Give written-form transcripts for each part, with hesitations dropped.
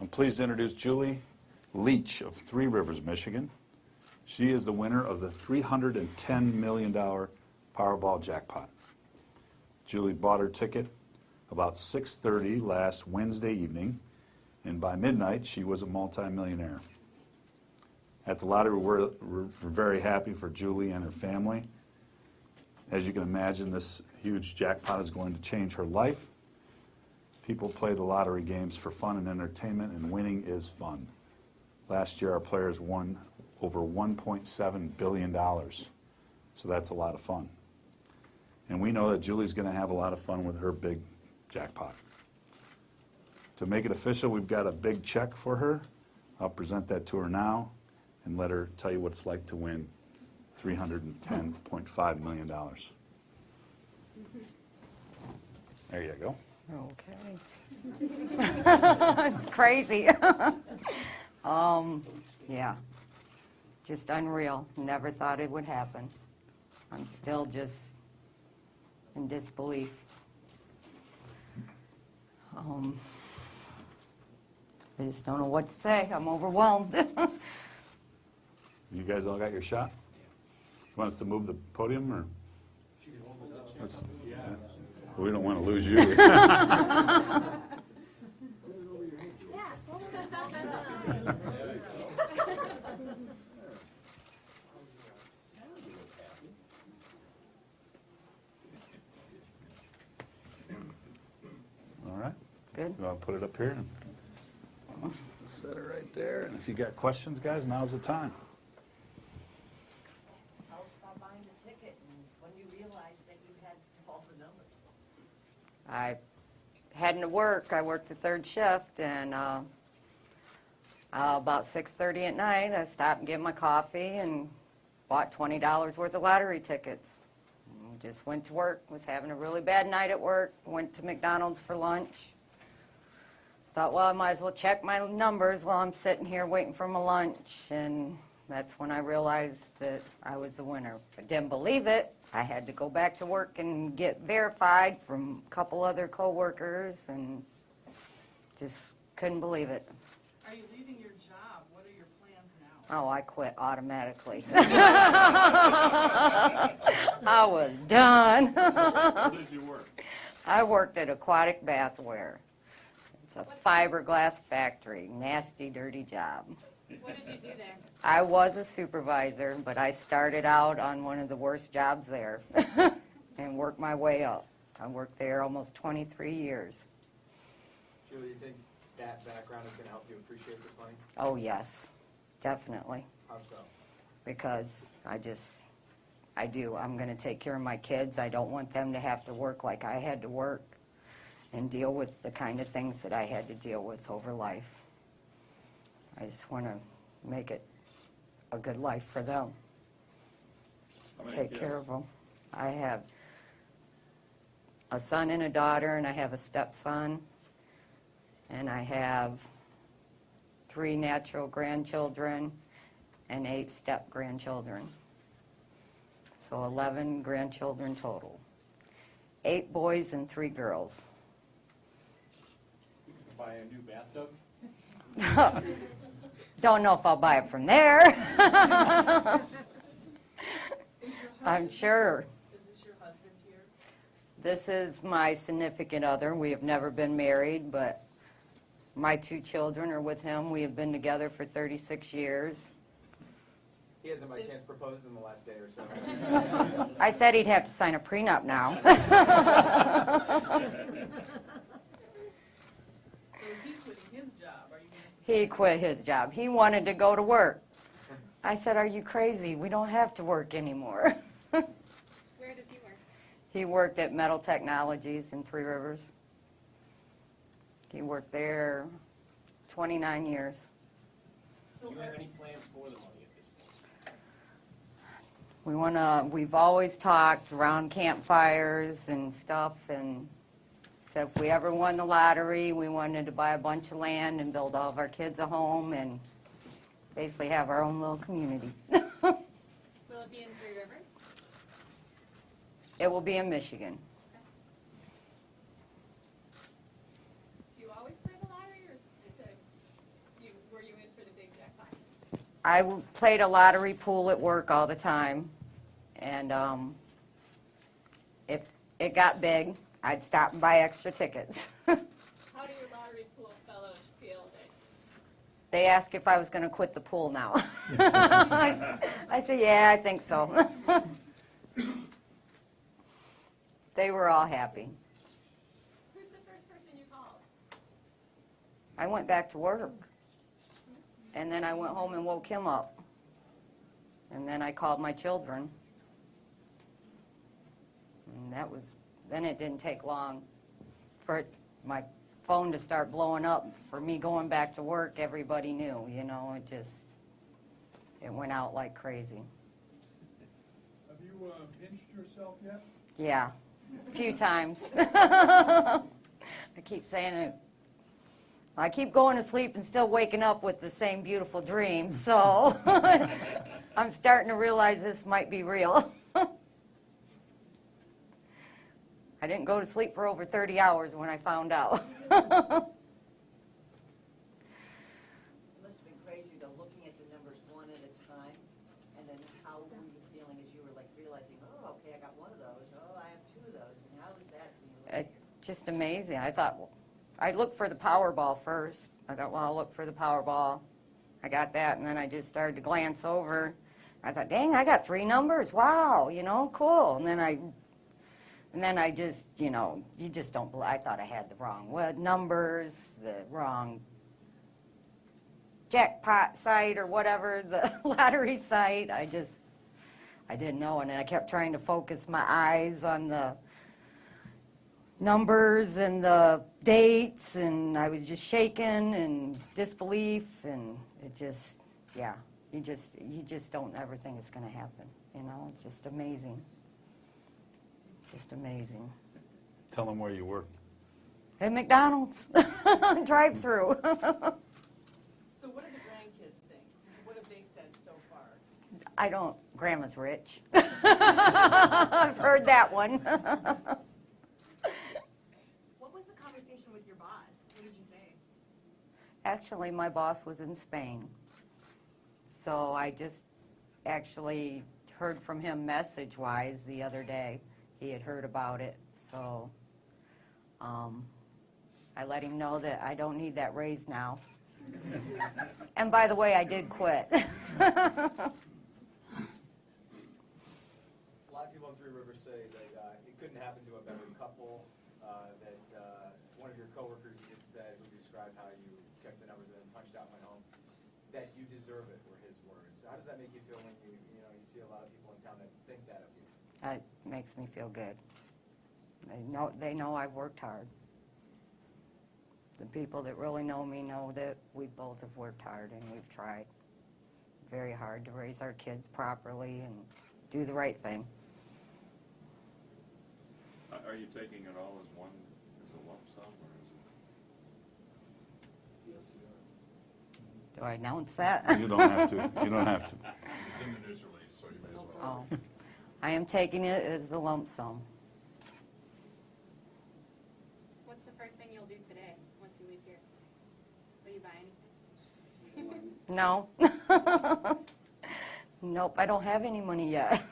I'm pleased to introduce Julie Leach of Three Rivers, Michigan. She is the winner of the $310 million Powerball jackpot. Julie bought her ticket about 6:30 last Wednesday evening, and by midnight she was a multimillionaire. At the lottery, we're very happy for Julie and her family. As you can imagine, this huge jackpot is going to change her life. People play the lottery games for fun and entertainment, and winning is fun. Last year, our players won over $1.7 billion, so that's a lot of fun. And we know that Julie's going to have a lot of fun with her big jackpot. To make it official, we've got a big check for her. I'll present that to her now and let her tell you what it's like to win $310.5 million. There you go. Okay. It's crazy. Yeah, just unreal. Never thought it would happen. I'm still just in disbelief. I just don't know what to say. I'm overwhelmed. You guys all got your shot? You want us to move the podium, or? Yeah. We don't want to lose you. All right. Good. You want to put it up here? Set it right there. And if you got questions, guys, now's the time. Tell us about buying the ticket and when you realized that you had all the numbers. I heading to work. I worked the third shift, and about 6:30 at night, I stopped and get my coffee and bought $20 worth of lottery tickets. And just went to work. Was having a really bad night at work. Went to McDonald's for lunch. Thought, well, I might as well check my numbers while I'm sitting here waiting for my lunch, and that's when I realized that I was the winner. I didn't believe it. I had to go back to work and get verified from a couple other coworkers, and just couldn't believe it. Are you leaving your job? What are your plans now? Oh, I quit automatically. I was done. Where did you work? I worked at Aquatic Bathware. It's a fiberglass factory. Nasty, dirty job. What did you do there? I was a supervisor, but I started out on one of the worst jobs there and worked my way up. I worked there almost 23 years. Julie, you think that background is going to help you appreciate this money? Oh, yes, definitely, How so? because I do. I'm going to take care of my kids. I don't want them to have to work like I had to work and deal with the kind of things that I had to deal with over life. I just want to make it a good life for them. Take care of them. I have a son and a daughter, and I have a stepson, and I have 3 natural grandchildren and 8 step-grandchildren. So 11 grandchildren total. 8 boys and 3 girls. You can buy a new bathtub? Don't know if I'll buy it from there. I'm sure. Is this your husband here? This is my significant other. We have never been married, but my 2 children are with him. We have been together for 36 years. He hasn't by chance proposed in the last day or so. I said he'd have to sign a prenup now. So is he quitting his job? Are you going to He quit his job. He wanted to go to work. I said, are you crazy? We don't have to work anymore. Where does he work? He worked at Metal Technologies in Three Rivers. He worked there 29 years. Do you have any plans for the money at this point? We've always talked around campfires and stuff, and said if we ever won the lottery, we wanted to buy a bunch of land and build all of our kids a home and basically have our own little community. Will it be in Three Rivers? It will be in Michigan. Do you always play the lottery, or is it played a lottery pool at work all the time, and if it got big, I'd stop and buy extra tickets. How do your lottery pool fellows feel? They asked if I was going to quit the pool now. I said, yeah, I think so. They were all happy. Who's the first person you called? I went back to work, and then I went home and woke him up. And then I called my children. And then it didn't take long for my phone to start blowing up. For me going back to work, everybody knew, it went out like crazy. Have you pinched yourself yet? Yeah, a few times. I keep saying it. I keep going to sleep and still waking up with the same beautiful dreams, so I'm starting to realize this might be real. I didn't go to sleep for over 30 hours when I found out. It must have been crazy though, looking at the numbers one at a time, and then how were you feeling as you were like realizing, oh, okay, I got one of those, oh, I have two of those, and how was that for you? Just amazing. I thought, I looked for the Powerball first. I thought, well, I'll look for the Powerball. I got that, and then I just started to glance over. I thought, dang, I got 3 numbers. Wow, cool. And then I just, you just don't believe. I thought I had the wrong numbers, the wrong jackpot site or whatever, the lottery site. I didn't know. And I kept trying to focus my eyes on the numbers and the dates, and I was just shaken and disbelief, and it just, you just don't ever think it's going to happen. It's just amazing. Just amazing. Tell them where you work. At McDonald's, drive-through. So what do the grandkids think? What have they said so far? Grandma's rich. I've heard that one. What was the conversation with your boss? What did you say? Actually, my boss was in Spain. So I just actually heard from him message-wise the other day. He had heard about it, so I let him know that I don't need that raise now. And by the way, I did quit. A lot of people on Three Rivers say that it couldn't happen to a better couple, that one of your coworkers had said, who described how you checked the numbers and then punched out, went home, that you deserve it, were his words. How does that make you feel when you see a lot of people in town that think that of you? It makes me feel good. They know I've worked hard. The people that really know me know that we both have worked hard, and we've tried very hard to raise our kids properly and do the right thing. Are you taking it all as a lump sum, or is it? Yes, you are. Do I announce that? You don't have to. You don't have to. It's in the news release, so you may as well. Oh, I am taking it as a lump sum. What's the first thing you'll do today once you leave here? Will you buy anything? No. Nope, I don't have any money yet.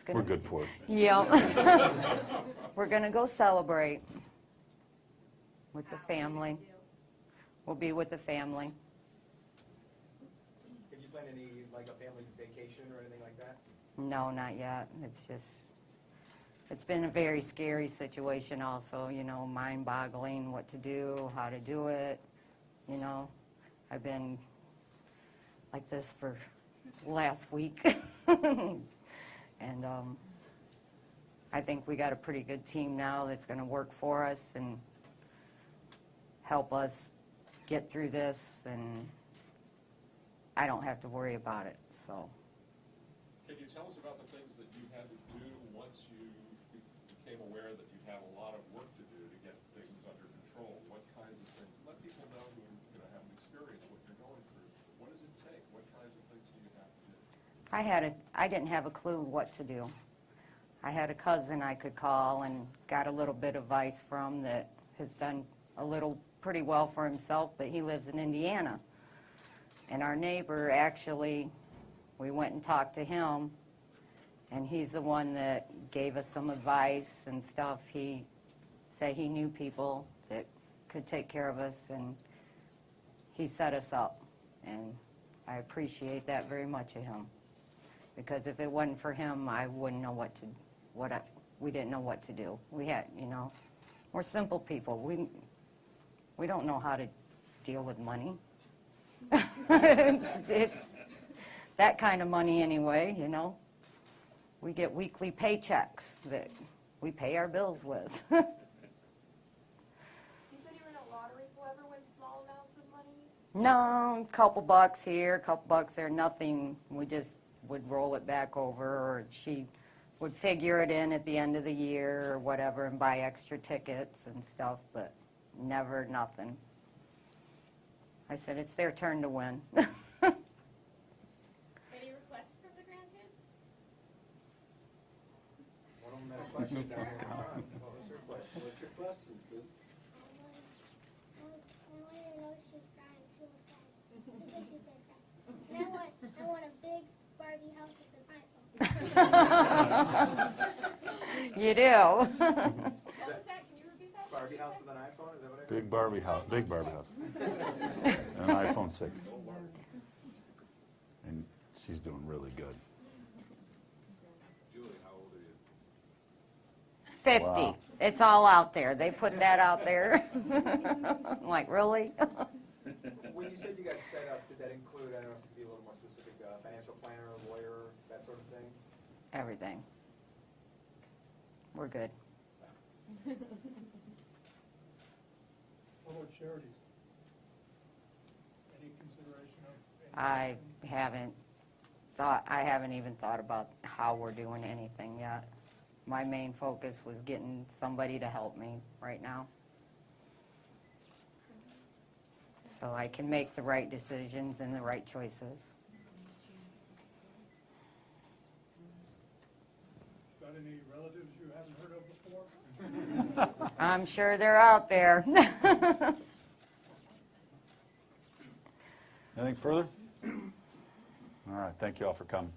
We're good for it. Yeah. We're going to go celebrate with the family. We'll be with the family. Have you planned any, like a family vacation or anything like that? No, not yet. It's been a very scary situation also, mind-boggling what to do, how to do it. I've been like this for last week. And I think we got a pretty good team now that's going to work for us and help us get through this, and I don't have to worry about it, so. Can you tell us about the things that you had to do once you became aware that you had a lot of work to do to get things under control? What kinds of things? Let people know who haven't experienced what you're going through. What does it take? What kinds of things do you have to do? I didn't have a clue what to do. I had a cousin I could call and got a little bit of advice from that has done pretty well for himself, but he lives in Indiana. And our neighbor, actually, we went and talked to him, and he's the one that gave us some advice and stuff. He said he knew people that could take care of us, and he set us up. And I appreciate that very much of him, because if it wasn't for him, I wouldn't know we didn't know what to do. We had, we're simple people. We don't know how to deal with money. It's that kind of money anyway, We get weekly paychecks that we pay our bills with. You said you were in a lottery. Whoever wins small amounts of money? No, a couple bucks here, a couple bucks there, nothing. We just would roll it back over, or she would figure it in at the end of the year or whatever and buy extra tickets and stuff, but never nothing. I said, it's their turn to win. Any requests from the grandkids? One of them had a question down here. What was her question? What's your question, Chris? I wanted to know if she was crying. She was crying. She said she's been crying. And I want a big Barbie house with an iPhone. You do. What was that? Can you repeat that? Barbie house with an iPhone, is that what I heard? Big Barbie house, and an iPhone 6. And she's doing really good. Julie, how old are you? 50. Wow. It's all out there. They put that out there. I'm like, really? When you said you got set up, did that include, I don't know if you could be a little more specific, financial planner, lawyer, that sort of thing? Everything. We're good. What about charities? Any consideration of? I haven't even thought about how we're doing anything yet. My main focus was getting somebody to help me right now, so I can make the right decisions and the right choices. Got any relatives you haven't heard of before? I'm sure they're out there. Anything further? All right, thank you all for coming.